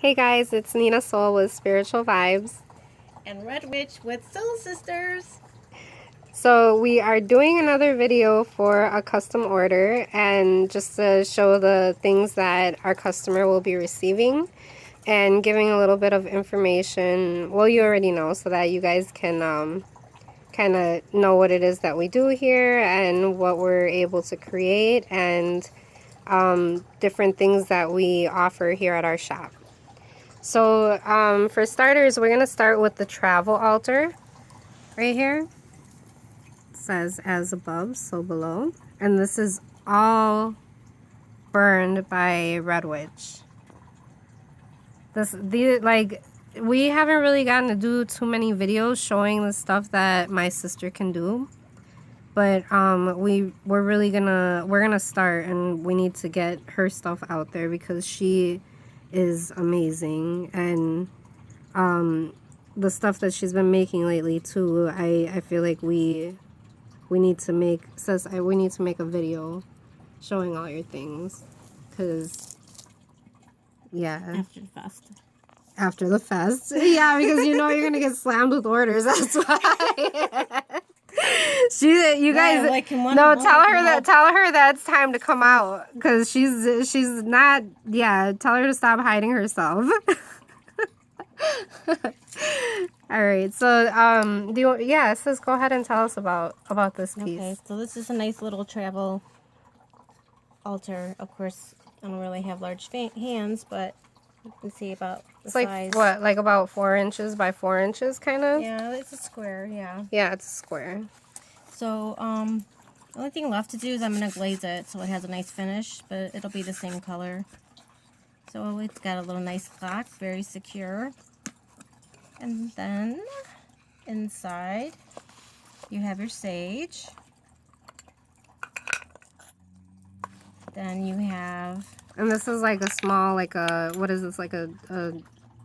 Hey guys, it's Nina Soul with Spiritual Vibes. And Red Witch with Soul Sisters. So we are doing another video for a custom order and just to show the things that our customer will be receiving and giving a little bit of information. Well, you already know, so that you guys can kind of know what it is that we do here and what we're able to create and different things that we offer here at our shop. So for starters, we're going to start with the travel altar right here. It says as above, so below. And this is all burned by Red Witch. We haven't really gotten to do too many videos showing the stuff that my sister can do. But we're gonna start, and we need to get her stuff out there because she is amazing. And the stuff that she's been making lately too, I feel like we need to make a video showing all your things, because yeah, after the fest yeah, because you know you're gonna get slammed with orders. That's why. You guys, no, tell her that it's time to come out, because she's not. Yeah, tell her to stop hiding herself. All right, so sis, go ahead and tell us about this piece. Okay, so this is a nice little travel altar. Of course, I don't really have large hands, but you can see about the size. It's like, what, like about 4 inches by 4 inches, kind of? Yeah, it's a square, yeah. Yeah, it's a square. So, the only thing left to do is I'm going to glaze it so it has a nice finish, but it'll be the same color. So it's got a little nice clock, very secure. And then inside you have your sage. Then you have... And this is like a small, like a, what is this, like a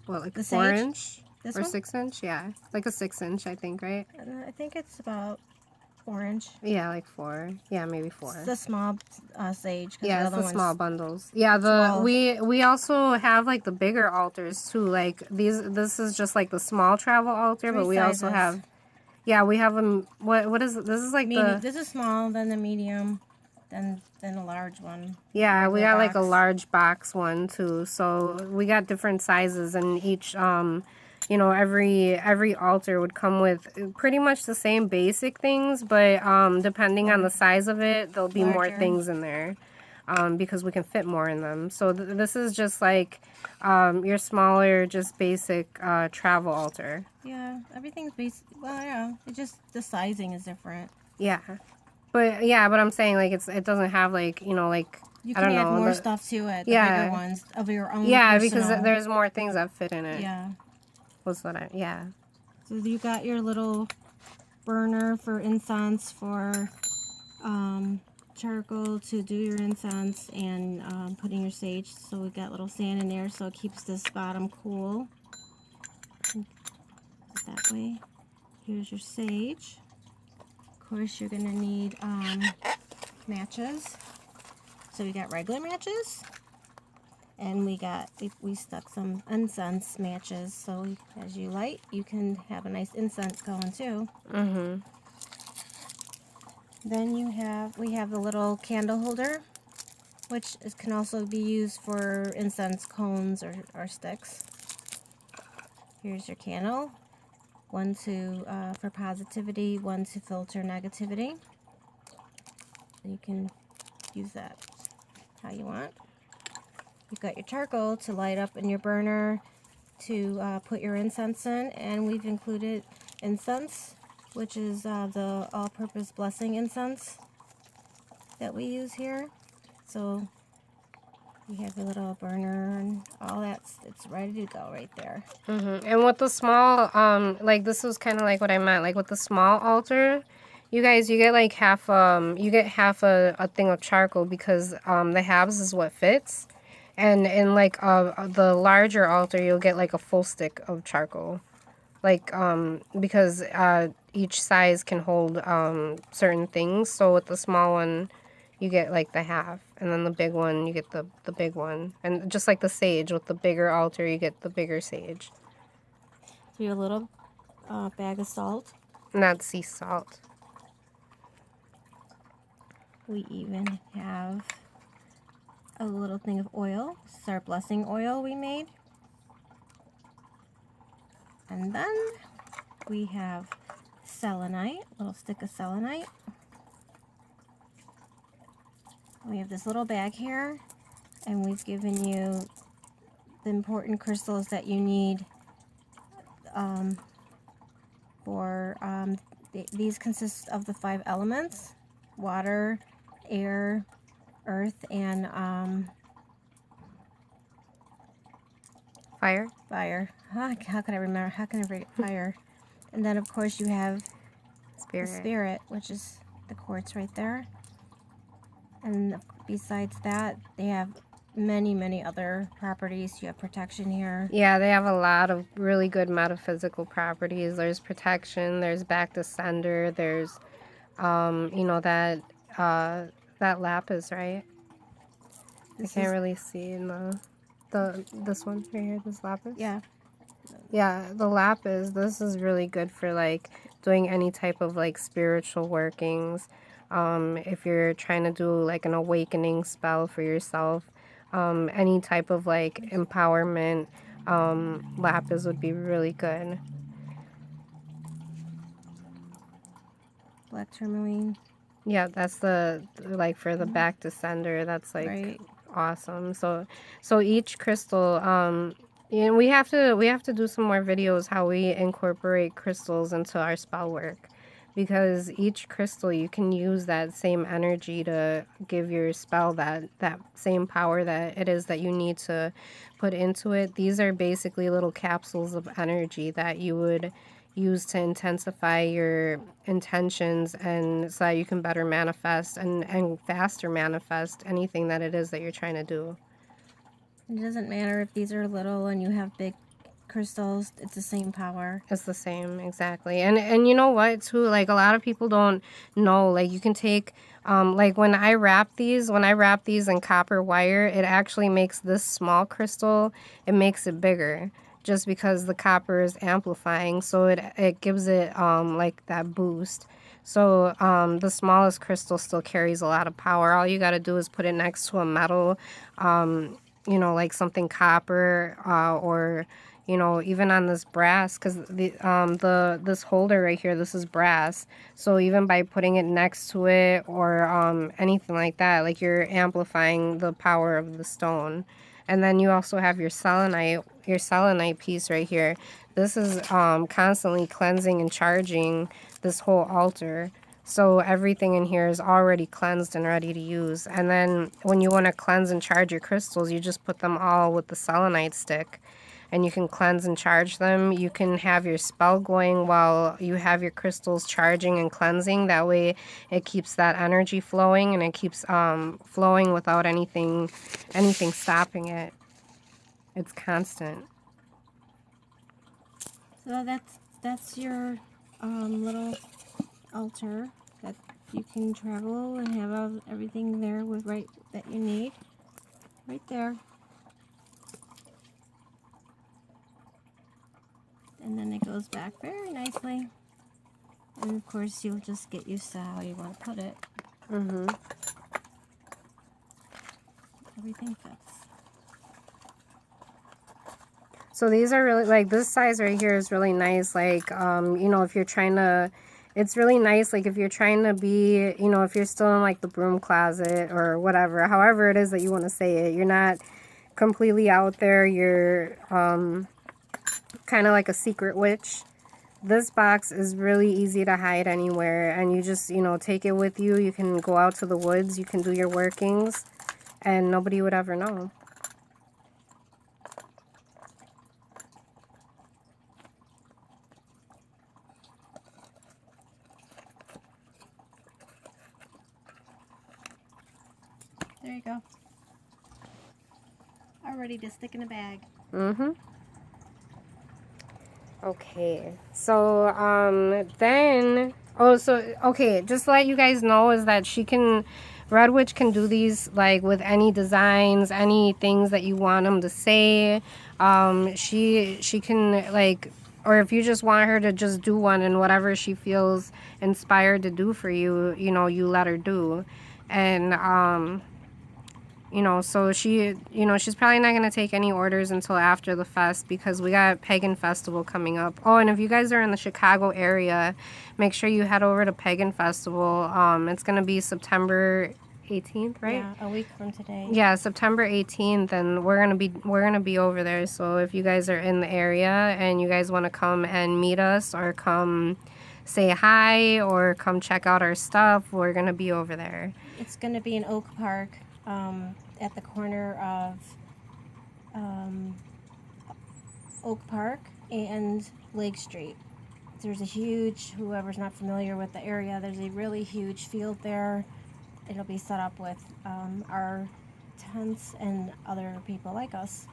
4 inch? This or one? 6 inch? Yeah, like a 6 inch, I think, right? I think it's about 4 inch. Yeah, like 4. Yeah, maybe 4. It's the small sage. Yeah, it's the small bundles. Yeah, we also have like the bigger altars too. Like this is just like the small travel altar, but we also have, yeah, we have them. What is it? This is like this is small, then the medium, then a large one. Yeah, we got like a large box one too. So we got different sizes, and each you know, every altar would come with pretty much the same basic things, but depending on the size of it, there'll be more things in there, because we can fit more in them. So this is just like your smaller, just basic travel altar. Yeah, everything's basic. Well, yeah, it's just the sizing is different. Yeah, but I'm saying, like, it doesn't have, like, you know, like, you can add more stuff to it. The bigger ones of your own. Yeah, because there's more things that fit in it. Yeah. Yeah. So you got your little burner for incense, for charcoal to do your incense, and putting your sage. So we got little sand in there, so it keeps this bottom cool. That way. Here's your sage. Of course, you're gonna need matches. So we got regular matches. And we stuck some incense matches, so as you light, you can have a nice incense going too. Mm-hmm. Then we have the little candle holder, which can also be used for incense cones or sticks. Here's your candle, one for positivity, one to filter negativity. You can use that how you want. You've got your charcoal to light up in your burner to put your incense in, and we've included incense, which is the all-purpose blessing incense that we use here. So we have a little burner and all that's, it's ready to go right there. Mm-hmm. And with the small, like, this was kind of like what I meant, like with the small altar, you guys, you get like half a thing of charcoal, because the halves is what fits. And in like the larger altar, you'll get like a full stick of charcoal, like because each size can hold certain things. So with the small one, you get like the half, And then the big one, you get the big one. And just like the sage, with the bigger altar, you get the bigger sage. So your little bag of salt. And that's sea salt. We even have a little thing of oil. This is our blessing oil we made. And then we have selenite, a little stick of selenite. We have this little bag here, and we've given you the important crystals that you need these consist of the 5 elements: water, air, earth, and Fire. fire. How can I remember? How can I forget fire? And then, of course, you have Spirit. the spirit, which is the quartz right there. And besides that, they have many other properties. You have protection here. Yeah, they have a lot of really good metaphysical properties. There's protection, there's back to sender, there's, you know, that lapis, right? I can't really see in this one right here, this lapis. Yeah. Yeah, the lapis, this is really good for like doing any type of like spiritual workings. If you're trying to do like an awakening spell for yourself, any type of like empowerment, lapis would be really good. Black tourmaline. Yeah, that's the like for the back to sender. That's like Right. awesome. So each crystal, you know, we have to do some more videos how we incorporate crystals into our spell work, because each crystal you can use that same energy to give your spell that same power that it is that you need to put into it. These are basically little capsules of energy that you would use to intensify your intentions, and so that you can better manifest and faster manifest anything that it is that you're trying to do. It doesn't matter if these are little and you have big crystals, it's the same power. It's the same, exactly. And you know what too, like a lot of people don't know, like you can take like when I wrap these in copper wire, it actually makes this small crystal, it makes it bigger, just because the copper is amplifying, so it gives it like that boost. So the smallest crystal still carries a lot of power. All you got to do is put it next to a metal, you know, like something copper, or you know, even on this brass, because this holder right here, this is brass. So even by putting it next to it, or anything like that, like you're amplifying the power of the stone. And then you also have your selenite piece right here. This is constantly cleansing and charging this whole altar. So everything in here is already cleansed and ready to use. And then when you want to cleanse and charge your crystals, you just put them all with the selenite stick. And you can cleanse and charge them. You can have your spell going while you have your crystals charging and cleansing. That way it keeps that energy flowing, and it keeps flowing without anything stopping it. It's constant. So that's your little altar that you can travel and have everything there with that you need right there. And then it goes back very nicely. And of course you'll just get used to how you want to put it. Everything fits. So these are really, like, this size right here is really nice. Like, you know, if you're trying to, it's really nice, like, if you're trying to be, you know, if you're still in, like, the broom closet or whatever, however it is that you want to say it, you're not completely out there, you're kind of like a secret witch. This box is really easy to hide anywhere, and you just, you know, take it with you. You can go out to the woods, you can do your workings, and nobody would ever know. There you go. All ready to stick in a bag. Okay, so then, oh, so okay, just to let you guys know is that she can, Red Witch can do these like with any designs, any things that you want them to say. She can like, or if you just want her to just do one and whatever she feels inspired to do for you, you know, you let her do. And you know, so she, you know, she's probably not going to take any orders until after the fest because we got Pagan Festival coming up. Oh, and if you guys are in the Chicago area, make sure you head over to Pagan Festival. It's going to be September 18th, right? Yeah, a week from today. Yeah, September 18th, and we're gonna be over there. So if you guys are in the area and you guys want to come and meet us or come say hi or come check out our stuff, we're gonna be over there. It's going to be in Oak Park, at the corner of Oak Park and Lake Street. There's a huge, whoever's not familiar with the area, there's a really huge field there. It'll be set up with our tents and other people like us.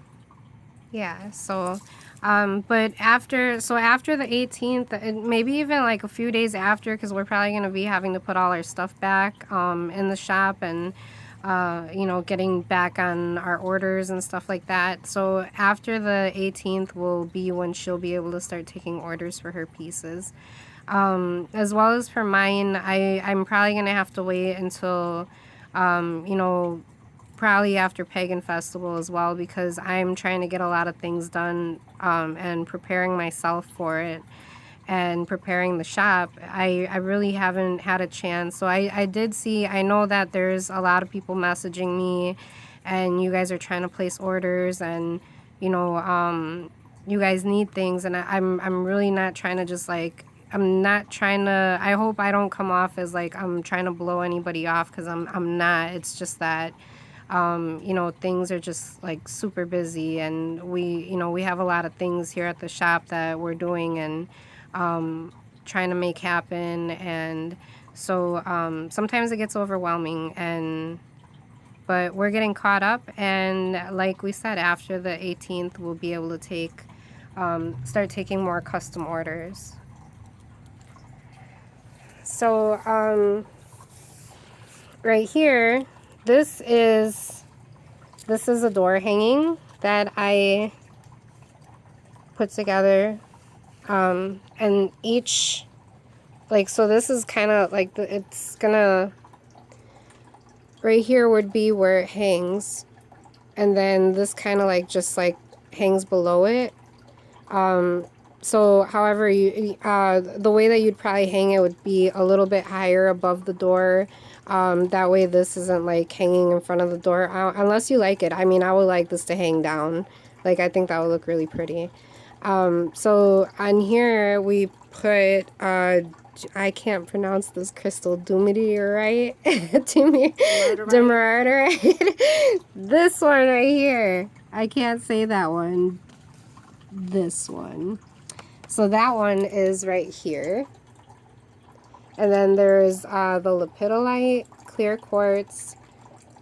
Yeah, so, but after the 18th, maybe even like a few days after, because we're probably going to be having to put all our stuff back in the shop and, you know, getting back on our orders and stuff like that. So after the 18th will be when she'll be able to start taking orders for her pieces. As well as for mine, I'm probably going to have to wait until, you know, probably after Pagan Festival as well, because I'm trying to get a lot of things done and preparing myself for it and preparing the shop. I really haven't had a chance. So I did see, I know that there's a lot of people messaging me and you guys are trying to place orders and, you know, you guys need things, and I'm really not trying to just like, I'm not trying to, I hope I don't come off as like I'm trying to blow anybody off, because I'm not. It's just that you know, things are just like super busy, and you know, we have a lot of things here at the shop that we're doing and trying to make happen, and so sometimes it gets overwhelming, but we're getting caught up, and like we said, after the 18th we'll be able to start taking more custom orders. So right here, this is a door hanging that I put together, and each, like, so this is kind of like it's gonna, right here would be where it hangs, and then this kind of like just like hangs below it. So however you the way that you'd probably hang it would be a little bit higher above the door. That way this isn't like hanging in front of the door, unless you like it. I mean, I would like this to hang down. Like, I think that would look really pretty. So on here we put, I can't pronounce this crystal, Dumerite, Dumerite. This one right here. I can't say that one. This one. So that one is right here. And then there's the lepidolite, clear quartz.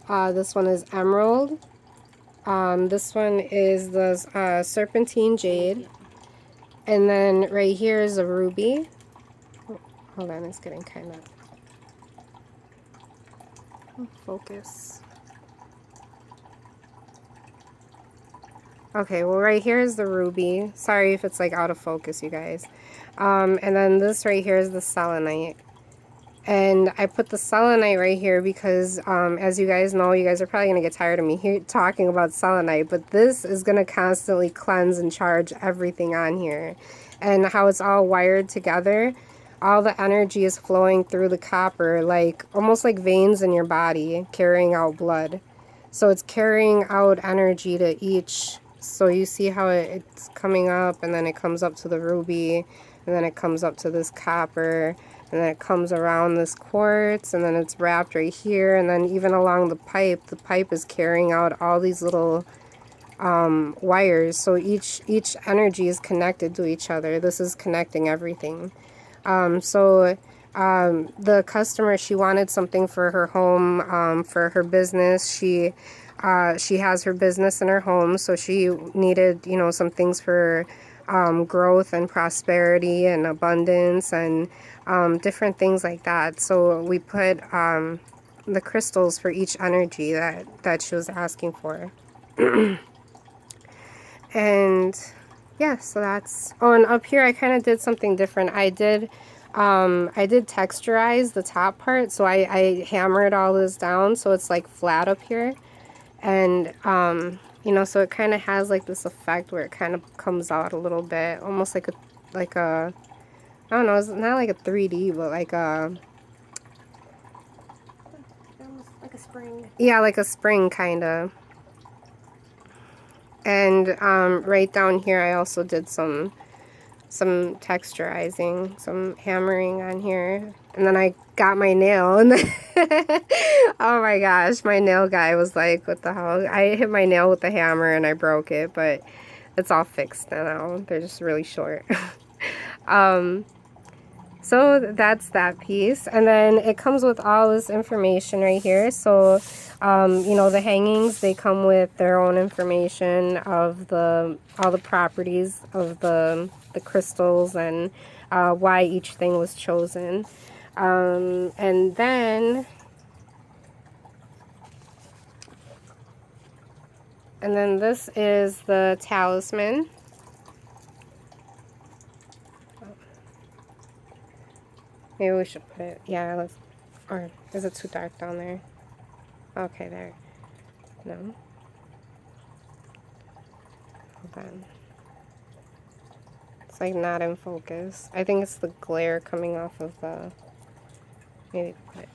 This one is emerald. This one is the serpentine jade. And then right here is a ruby. Oh, hold on, it's getting kind of focus. Okay, well right here is the ruby. Sorry if it's like out of focus, you guys. And then this right here is the selenite. And I put the selenite right here because, as you guys know, you guys are probably going to get tired of me here talking about selenite, but this is going to constantly cleanse and charge everything on here. And how it's all wired together, all the energy is flowing through the copper, like almost like veins in your body carrying out blood. So it's carrying out energy to each. So you see how it's coming up, and then it comes up to the ruby, and then it comes up to this copper, and then it comes around this quartz, and then it's wrapped right here, and then even along the pipe is carrying out all these little wires. So each energy is connected to each other. This is connecting everything. The customer, she wanted something for her home, for her business. She has her business in her home, so she needed, you know, some things for growth and prosperity and abundance and different things like that. So we put the crystals for each energy that she was asking for. And yeah, so that's, oh, and up here I kind of did something different. I did texturize the top part, so I hammered all this down so it's like flat up here. And you know, so it kind of has like this effect where it kind of comes out a little bit, almost like a I don't know, it's not like a 3D, but like a, Almost like a spring. yeah, like a spring kind of. And right down here I also did some texturizing, some hammering on here. And then I got my nail, and then oh my gosh, my nail guy was like, what the hell? I hit my nail with the hammer and I broke it, but it's all fixed now. They're just really short. So that's that piece. And then it comes with all this information right here. So, you know, the hangings, they come with their own information of all the properties of the crystals and why each thing was chosen. And then this is the talisman. Maybe we should put it, yeah, let's, or is it too dark down there? Okay, there. No. Hold on. It's like not in focus. I think it's the glare coming off of the, maybe put it.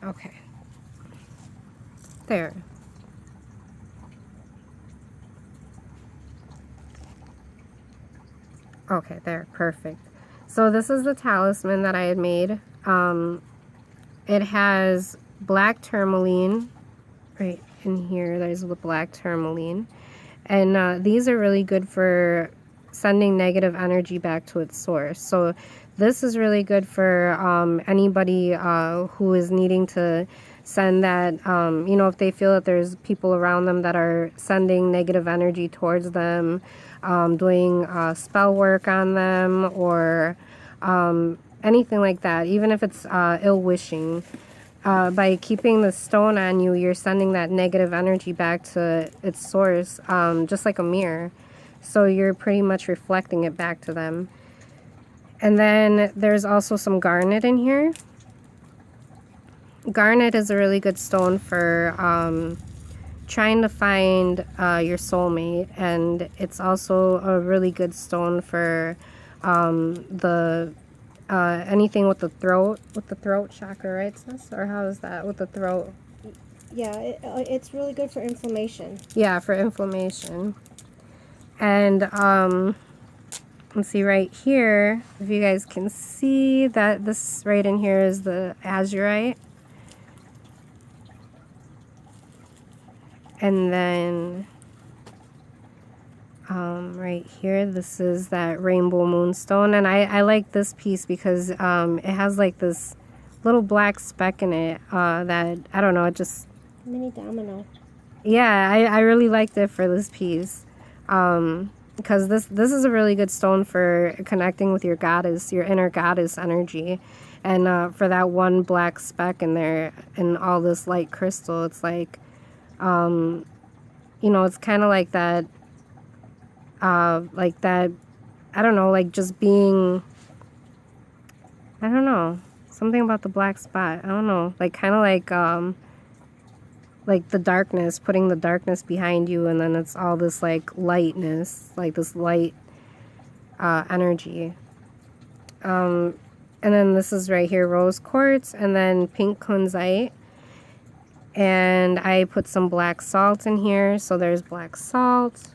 Okay. There. Okay, there, perfect. So this is the talisman that I had made. It has black tourmaline right in here. There's the black tourmaline. And these are really good for sending negative energy back to its source. So this is really good for anybody who is needing to send that, you know, if they feel that there's people around them that are sending negative energy towards them, doing spell work on them, or anything like that, even if it's ill wishing. By keeping the stone on you, you're sending that negative energy back to its source, just like a mirror. So you're pretty much reflecting it back to them. And then there's also some garnet in here. Garnet is a really good stone for trying to find your soulmate, and it's also a really good stone for anything with the throat chakra, right, sis? Or how is that with the throat? Yeah, it's really good for inflammation. Yeah, for inflammation. And let's see right here, if you guys can see that this right in here is the azurite. And then right here, this is that rainbow moonstone. And I like this piece because it has like this little black speck in it that, I don't know, it just... Mini domino. Yeah, I really liked it for this piece. Because this is a really good stone for connecting with your goddess, your inner goddess energy. And for that one black speck in there and all this light crystal, it's like... you know, it's kind of like that, I don't know, like just being, I don't know, something about the black spot, I don't know, like kind of like the darkness, putting the darkness behind you, and then it's all this like lightness, like this light energy. And then this is right here, rose quartz, and then pink kunzite. And I put some black salt in here, so there's black salt.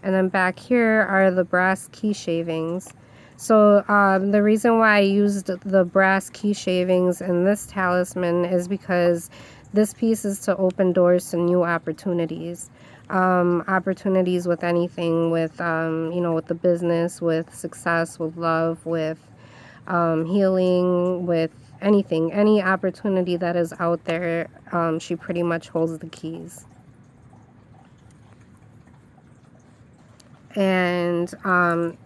And then back here are the brass key shavings. So the reason why I used the brass key shavings in this talisman is because this piece is to open doors to new opportunities. Opportunities with anything, with, you know, with the business, with success, with love, with healing, with anything, any opportunity that is out there, she pretty much holds the keys. And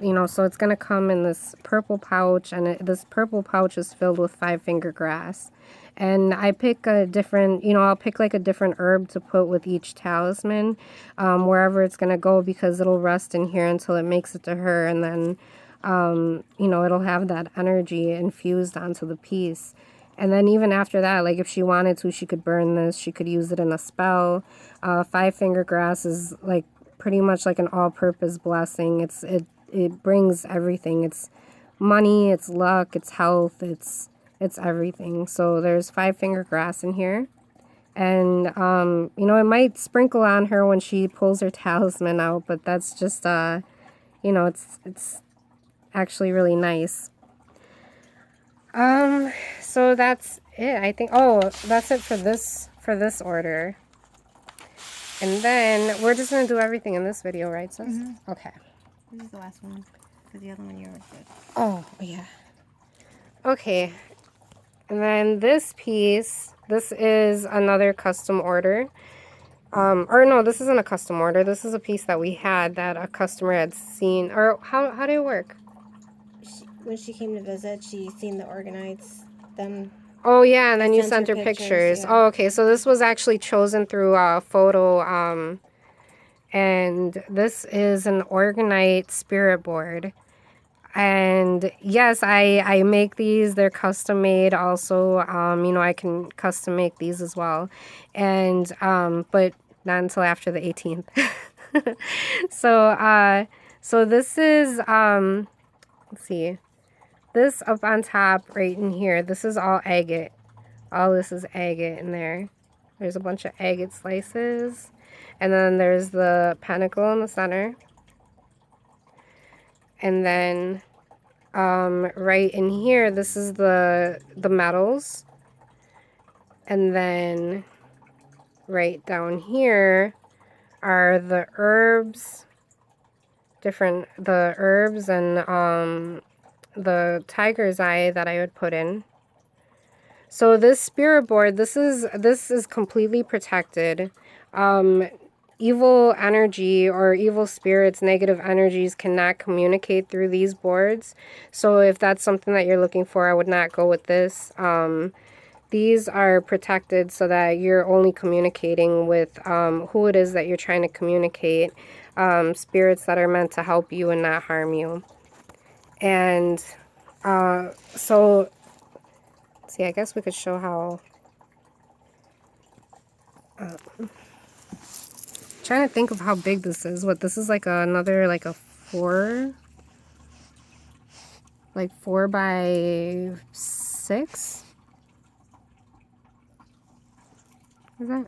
you know, so it's gonna come in this purple pouch, and this purple pouch is filled with 5-finger grass. And I pick a different, you know, I'll pick like a different herb to put with each talisman, wherever it's gonna go, because it'll rest in here until it makes it to her, and then you know, it'll have that energy infused onto the piece. And then even after that, like if she wanted to, she could burn this, she could use it in a spell. 5-finger grass is like pretty much like an all-purpose blessing. It brings everything. It's money, it's luck, it's health, it's everything. So there's 5-finger grass in here. And you know, it might sprinkle on her when she pulls her talisman out, but that's just you know, it's actually really nice. So that's it, I think. Oh, that's it for this order. And then we're just gonna do everything in this video, right, sis? Mm-hmm. Okay. This is the last one, because the other one you already did. Oh, yeah. Okay. And then this piece, this is another custom order. Or no, this isn't a custom order. This is a piece that we had that a customer had seen. Or how did it work? When she came to visit, she seen the organites. Then Oh, yeah, and then you sent sent her her pictures. pictures, yeah. Oh, okay, so this was actually chosen through a photo, and this is an organite spirit board. And yes, I make these. They're custom made also. You know, I can custom make these as well. And but not until after the 18th. So this is let's see. This up on top right in here, this is all agate. All this is agate in there. There's a bunch of agate slices. And then there's the pentacle in the center. And then right in here, this is the metals. And then right down here are the herbs, the herbs and the tiger's eye that I would put in. So this spirit board, this is completely protected. Evil energy or evil spirits, negative energies cannot communicate through these boards. So if that's something that you're looking for, I would not go with this. These are protected so that you're only communicating with who it is that you're trying to communicate. Spirits that are meant to help you and not harm you. And so, see, I guess we could show how... trying to think of how big this is. What, this is like another, like a 4 by 6? Is that?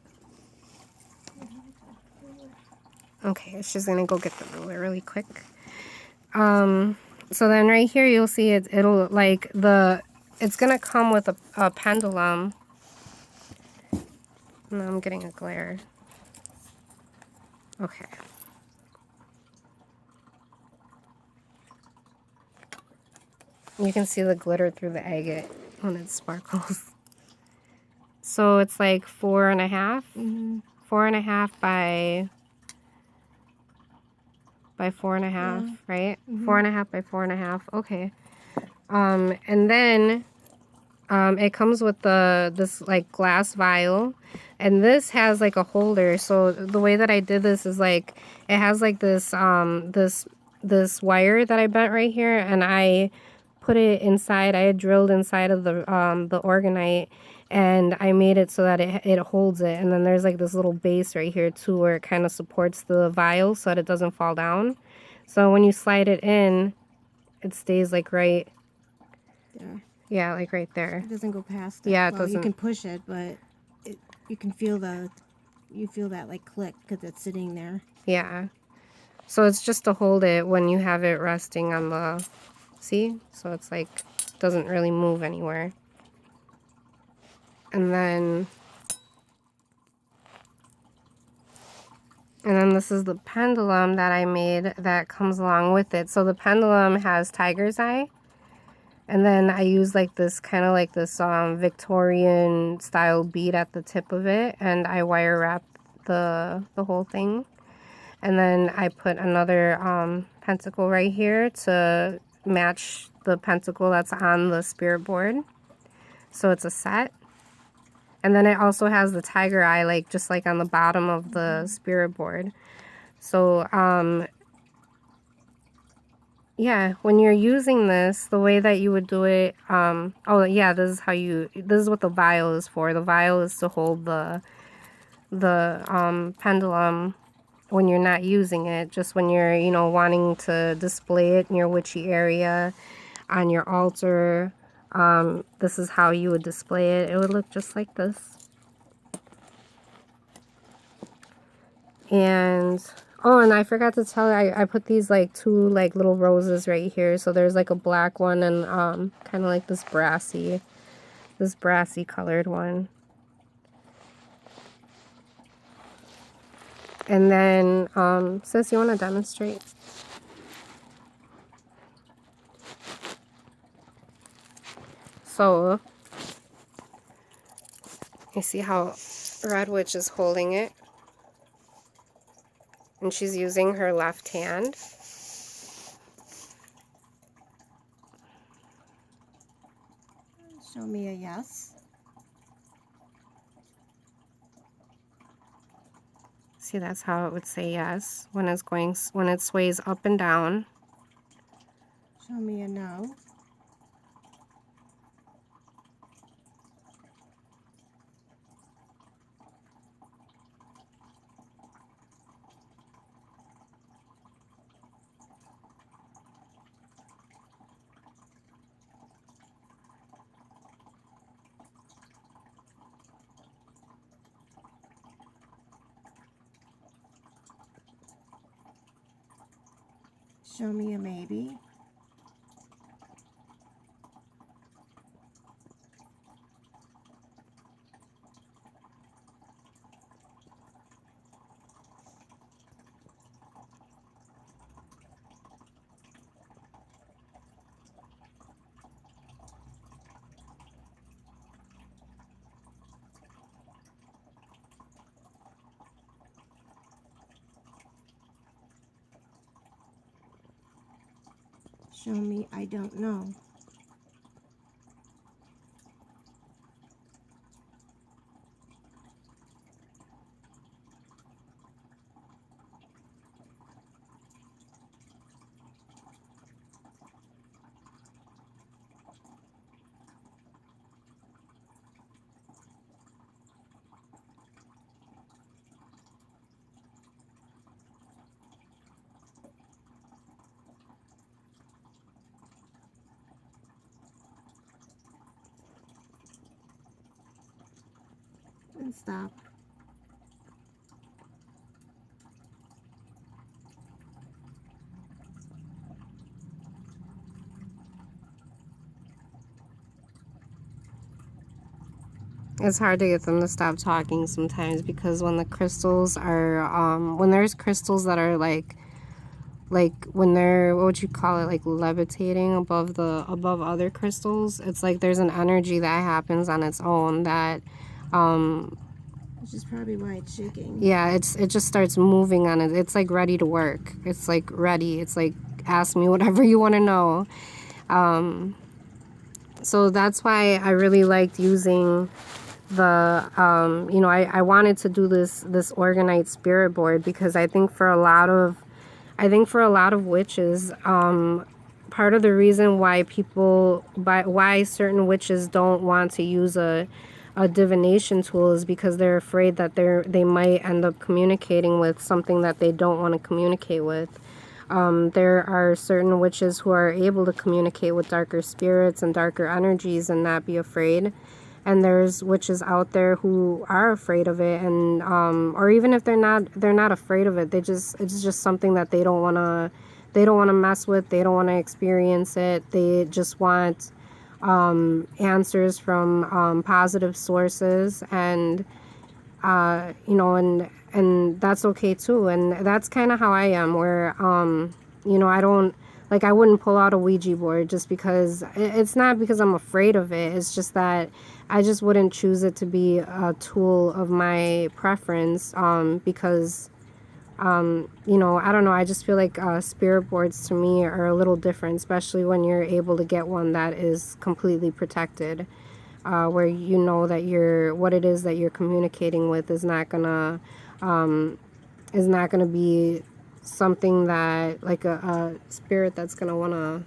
Okay, she's gonna go get the ruler really quick. So then right here you'll see it'll like it's gonna come with a pendulum. No, I'm getting a glare. Okay. You can see the glitter through the agate when it sparkles. So it's like 4.5, 4.5 by 4.5, yeah. Right? 4.5 by 4.5. Okay. And then it comes with this like glass vial, and this has like a holder. So the way that I did this is like it has like this this wire that I bent right here, and I put it inside. I had drilled inside of the organite, and I made it so that it holds it. And then there's like this little base right here too, where it kind of supports the vial so that it doesn't fall down. So when you slide it in, it stays like right there. Yeah, like right there. It doesn't go past it. Yeah, it well, doesn't. You can push it, but you can feel that like click because it's sitting there. Yeah. So it's just to hold it when you have it resting on the, see? So it's like, doesn't really move anywhere. And then this is the pendulum that I made that comes along with it. So the pendulum has tiger's eye. And then I use like this kind of like this Victorian style bead at the tip of it, and I wire wrap the whole thing. And then I put another pentacle right here to match the pentacle that's on the spirit board. So it's a set. And then it also has the tiger eye, like just like on the bottom of the spirit board. So yeah, when you're using this, the way that you would do it, oh yeah, this is what the vial is for. The vial is to hold the pendulum when you're not using it, just when you're, you know, wanting to display it in your witchy area, on your altar. This is how you would display it. It would look just like this. And oh, and I forgot to tell you, I put these like two like little roses right here. So there's like a black one and kind of like this brassy colored one. And then sis, you want to demonstrate? So you see how Red Witch is holding it, and she's using her left hand. Show me a yes. See, that's how it would say yes when it sways up and down. Show me a no. Show me a maybe. Show me I don't know. And stop. It's hard to get them to stop talking sometimes, because when the crystals are when there's crystals that are like when they're, what would you call it, like levitating above other crystals, it's like there's an energy that happens on its own that Which is probably why it's shaking. yeah, it just starts moving on it. It's like ready to work. It's like ready. It's like, ask me whatever you want to know. So that's why I really liked using the you know, I wanted to do this organite spirit board, because I think for a lot of witches, part of the reason why why certain witches don't want to use a divination tool is because they're afraid that they might end up communicating with something that they don't want to communicate with. There are certain witches who are able to communicate with darker spirits and darker energies and not be afraid. And there's witches out there who are afraid of it, and or even if they're not afraid of it, it's just something that they don't want to mess with. They don't want to experience it. They just want answers from positive sources, and you know, and that's okay too. And that's kind of how I am, where you know, I wouldn't pull out a Ouija board just because it's not because I'm afraid of it. It's just that I just wouldn't choose it to be a tool of my preference, because You know, I don't know, I just feel like spirit boards to me are a little different, especially when you're able to get one that is completely protected, where you know that what it is that you're communicating with is not gonna be something that, like a spirit that's gonna wanna,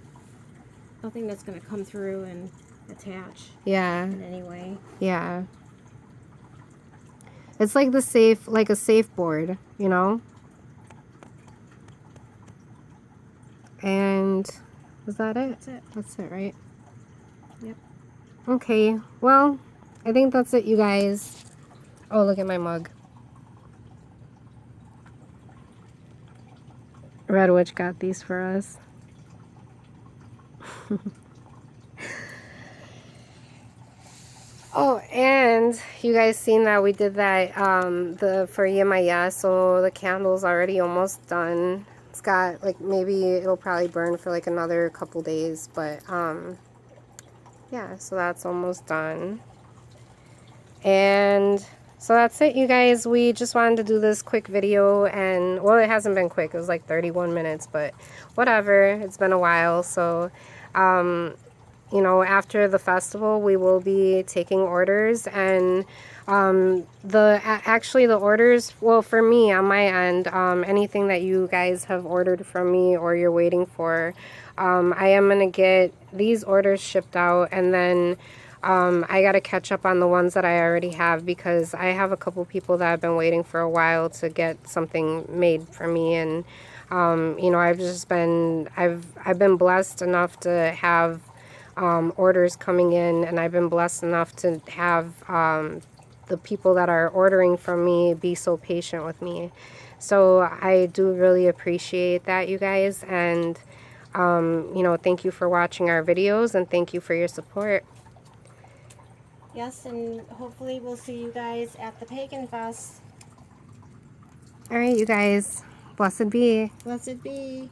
Nothing that's going to come through and attach yeah, in any way. yeah. It's like like a safe board, you know? And is that it? That's it. That's it, right? Yep. Okay, well, I think that's it, you guys. Oh, look at my mug. Red Witch got these for us. Oh, and you guys seen that we did that for Yemaya, so the candle's already almost done. It's got, like, maybe it'll probably burn for like another couple days, but yeah, so that's almost done. And so that's it, you guys. We just wanted to do this quick video, and well, it hasn't been quick, it was like 31 minutes, but whatever, it's been a while. So you know, after the festival, we will be taking orders, and actually the orders, well, for me on my end, anything that you guys have ordered from me or you're waiting for, I am gonna get these orders shipped out, and then I gotta catch up on the ones that I already have, because I have a couple people that have been waiting for a while to get something made for me. And you know, I've been blessed enough to have orders coming in, and I've been blessed enough to have the people that are ordering from me be so patient with me. So I do really appreciate that, you guys. And you know, thank you for watching our videos, and thank you for your support. Yes, and hopefully we'll see you guys at the Pagan Fest. All right, you guys, blessed be. Blessed be.